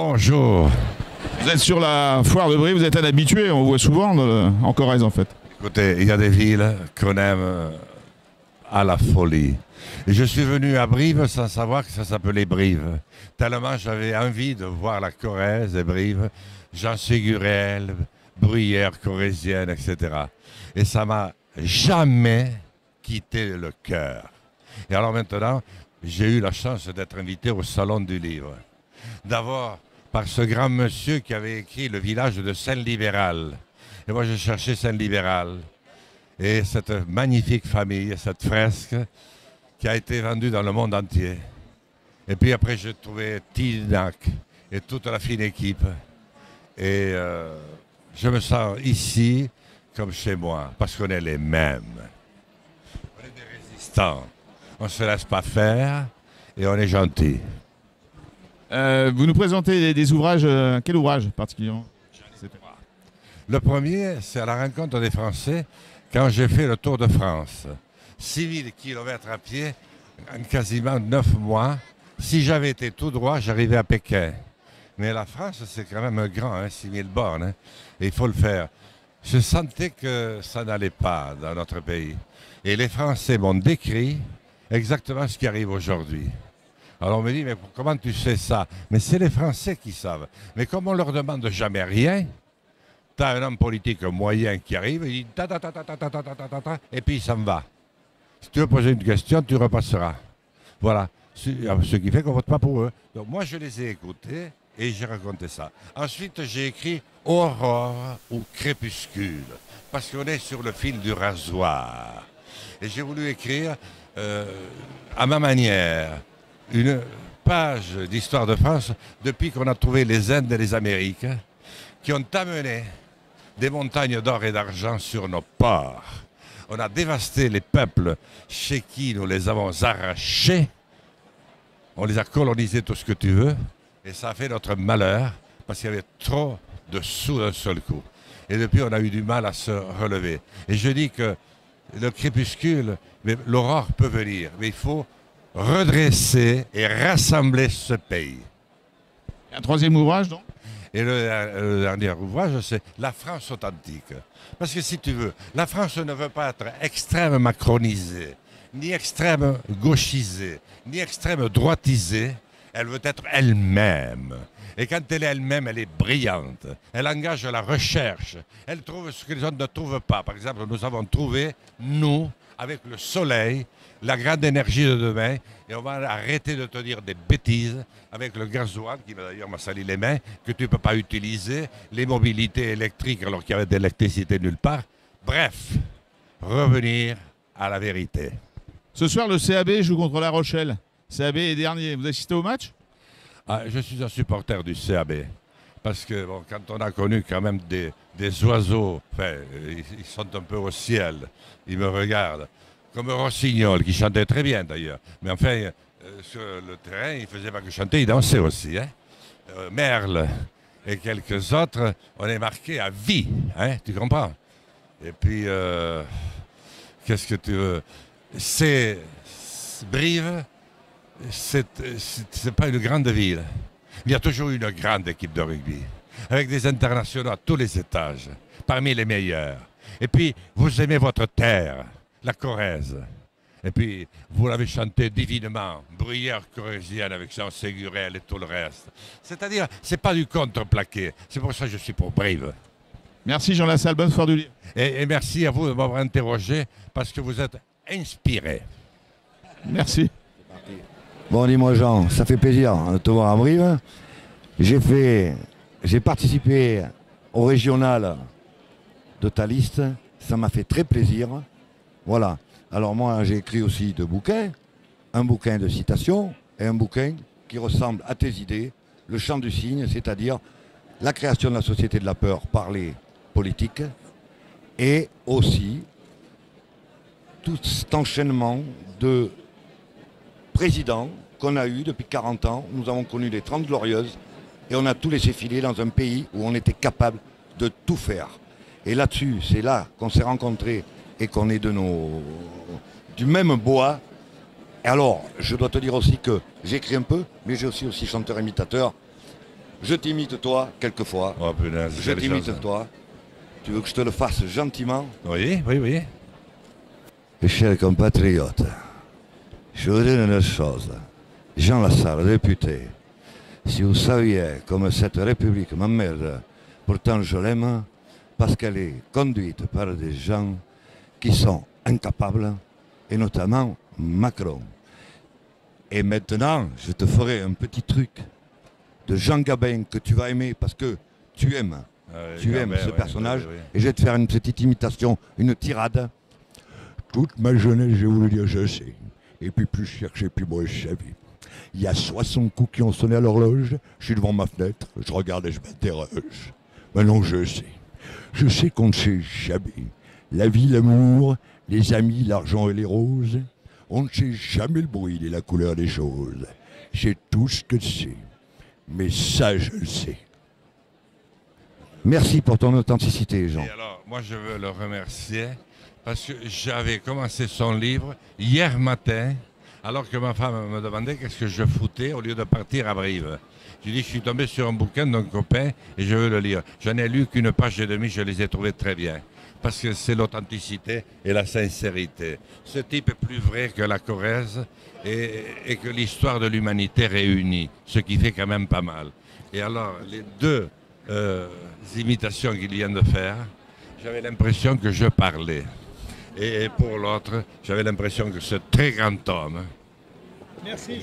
Bonjour. Vous êtes sur la foire de Brive, vous êtes un habitué, on vous voit souvent en Corrèze en fait. Écoutez, il y a des villes qu'on aime à la folie. Et je suis venu à Brive sans savoir que ça s'appelait Brive. Tellement j'avais envie de voir la Corrèze et Brive, Jean Ségurel, Bruyère corrézienne, etc. Et ça m'a jamais quitté le cœur. Et alors maintenant, j'ai eu la chance d'être invité au Salon du Livre. D'abord par ce grand monsieur qui avait écrit Le village de Saint-Libéral. Et moi, je cherchais Saint-Libéral. Et cette magnifique famille, cette fresque qui a été vendue dans le monde entier. Et puis après, j'ai trouvé Tinac et toute la fine équipe. Et je me sens ici comme chez moi, parce qu'on est les mêmes. On est des résistants. On ne se laisse pas faire et on est gentils. Vous nous présentez des ouvrages, quel ouvrage particulièrement? Le premier, c'est à la rencontre des Français quand j'ai fait le Tour de France. 6000 km à pied en quasiment 9 mois. Si j'avais été tout droit, j'arrivais à Pékin. Mais la France, c'est quand même grand, hein, 6000 bornes. Hein, et il faut le faire. Je sentais que ça n'allait pas dans notre pays. Et les Français m'ont décrit exactement ce qui arrive aujourd'hui. Alors on me dit, mais comment tu sais ça? Mais c'est les Français qui savent. Mais comme on leur demande jamais rien, tu as un homme politique moyen qui arrive, il dit ta ta ta ta ta ta ta ta ta ta, et puis il s'en va. Si tu veux poser une question, tu repasseras. Voilà. Ce qui fait qu'on ne vote pas pour eux. Donc moi, je les ai écoutés et j'ai raconté ça. Ensuite, j'ai écrit Aurore ou Crépuscule, parce qu'on est sur le fil du rasoir. Et j'ai voulu écrire, à ma manière, une page d'histoire de France depuis qu'on a trouvé les Indes et les Amériques qui ont amené des montagnes d'or et d'argent sur nos ports. On a dévasté les peuples chez qui nous les avons arrachés. On les a colonisés, tout ce que tu veux. Et ça a fait notre malheur parce qu'il y avait trop de sous d'un seul coup. Et depuis, on a eu du mal à se relever. Et je dis que le crépuscule, l'aurore peut venir, mais il faut redresser et rassembler ce pays. Un troisième ouvrage, donc? Et le dernier ouvrage, c'est La France authentique. Parce que si tu veux, la France ne veut pas être extrême macronisée, ni extrême gauchisée, ni extrême droitisée. Elle veut être elle-même. Et quand elle est elle-même, elle est brillante. Elle engage la recherche. Elle trouve ce que les autres ne trouvent pas. Par exemple, nous avons trouvé, nous, avec le soleil, la grande énergie de demain, et on va arrêter de te dire des bêtises avec le gasoil, qui d'ailleurs m'a sali les mains, que tu ne peux pas utiliser, les mobilités électriques alors qu'il y avait de l'électricité nulle part. Bref, revenir à la vérité. Ce soir, le CAB joue contre La Rochelle. CAB est dernier. Vous assistez au match? Je suis un supporter du CAB. Parce que bon, quand on a connu quand même des oiseaux, enfin, ils sont un peu au ciel, ils me regardent. Comme Rossignol, qui chantait très bien d'ailleurs. Mais enfin, sur le terrain, il ne faisait pas que chanter, il dansait aussi. Hein. Merle et quelques autres, on est marqués à vie. Hein, tu comprends? Et puis, qu'est-ce que tu veux? C'est Brive, c'est pas une grande ville. Il y a toujours eu une grande équipe de rugby, avec des internationaux à tous les étages, parmi les meilleurs. Et puis, vous aimez votre terre, la Corrèze. Et puis, vous l'avez chanté divinement, Bruyère corrézienne avec Jean Ségurel et tout le reste. C'est-à-dire, c'est pas du contreplaqué. C'est pour ça que je suis pour Brive. Merci Jean Lassalle, bonne foire du livre. Et merci à vous de m'avoir interrogé, parce que vous êtes inspiré. Merci. Bon, dis-moi Jean, ça fait plaisir de te voir à Brive. J'ai participé au régional de ta liste, ça m'a fait très plaisir. Voilà. Alors moi, j'ai écrit aussi 2 bouquins, un bouquin de citations et un bouquin qui ressemble à tes idées, Le chant du cygne, c'est-à-dire la création de la société de la peur par les politiques et aussi tout cet enchaînement de présidents qu'on a eu depuis 40 ans. Nous avons connu les 30 glorieuses et on a tout laissé filer dans un pays où on était capable de tout faire. Et là-dessus, c'est là qu'on s'est rencontrés et qu'on est du même bois. Et alors, je dois te dire aussi que j'écris un peu, mais j'ai aussi chanteur-imitateur. Je t'imite toi, quelquefois. Oh punaise, Je quelle t'imite chose. toi. Tu veux que je te le fasse gentiment? Oui, oui, oui. Mes chers compatriotes, je vous dis une chose. Jean Lassalle, député, si vous saviez comme cette République m'emmerde, pourtant je l'aime, parce qu'elle est conduite par des gens qui sont incapables, et notamment Macron. Et maintenant, je te ferai un petit truc de Jean Gabin que tu vas aimer parce que tu aimes. Tu aimes ce personnage. Et je vais te faire une petite imitation, une tirade. Toute ma jeunesse, j'ai voulu dire je sais. Et puis plus je cherchais, plus moi je savais. Il y a 60 coups qui ont sonné à l'horloge. Je suis devant ma fenêtre, je regarde et je m'interroge. Maintenant je sais. Je sais qu'on ne sait jamais. La vie, l'amour, les amis, l'argent et les roses. On ne sait jamais le bruit et la couleur des choses. C'est tout ce que c'est. Mais ça, je le sais. Merci pour ton authenticité, Jean. Et alors, moi, je veux le remercier parce que j'avais commencé son livre hier matin, alors que ma femme me demandait qu'est-ce que je foutais au lieu de partir à Brive. J'ai dit, je suis tombé sur un bouquin d'un copain et je veux le lire. J'en ai lu qu'une page et demie, je les ai trouvés très bien. Parce que c'est l'authenticité et la sincérité. Ce type est plus vrai que la Corrèze et que l'histoire de l'humanité réunie, ce qui fait quand même pas mal. Et alors, les deux imitations qu'il vient de faire, j'avais l'impression que je parlais. Et pour l'autre, j'avais l'impression que ce très grand homme,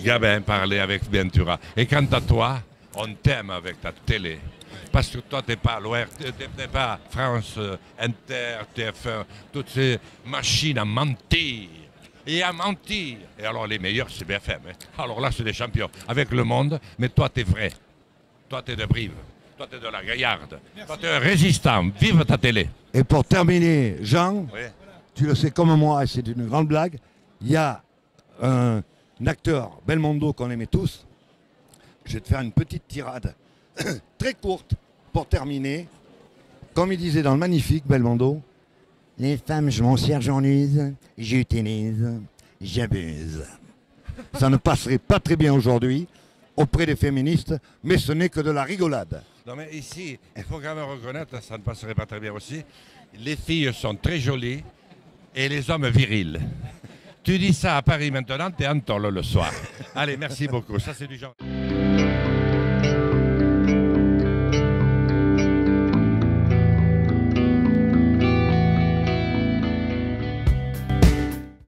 Gabin, parlait avec Ventura. Et quant à toi, on t'aime avec ta télé. Parce que toi, tu n'es pas l'ORT, tu n'es pas France Inter, TF1, toutes ces machines à mentir. Et à mentir. Et alors, les meilleurs, c'est BFM. Hein. Alors là, c'est des champions. Avec Le Monde, mais toi, tu es vrai. Toi, tu es de Brive. Toi, tu es de la Gaillarde. Toi, tu es un résistant. Vive ta télé. Et pour terminer, Jean, Oui. tu le sais comme moi, et c'est une grande blague, il y a un acteur, Belmondo, qu'on aimait tous. Je vais te faire une petite tirade très courte pour terminer. Comme il disait dans le magnifique Belmondo, les femmes, je m'en sers, j'en use, j'utilise, j'abuse. Ça ne passerait pas très bien aujourd'hui auprès des féministes, mais ce n'est que de la rigolade. Non, mais ici, il faut quand même reconnaître, ça ne passerait pas très bien aussi, les filles sont très jolies et les hommes virils. Tu dis ça à Paris maintenant, t'es en tôle le soir. Allez, merci beaucoup. Ça, c'est du genre.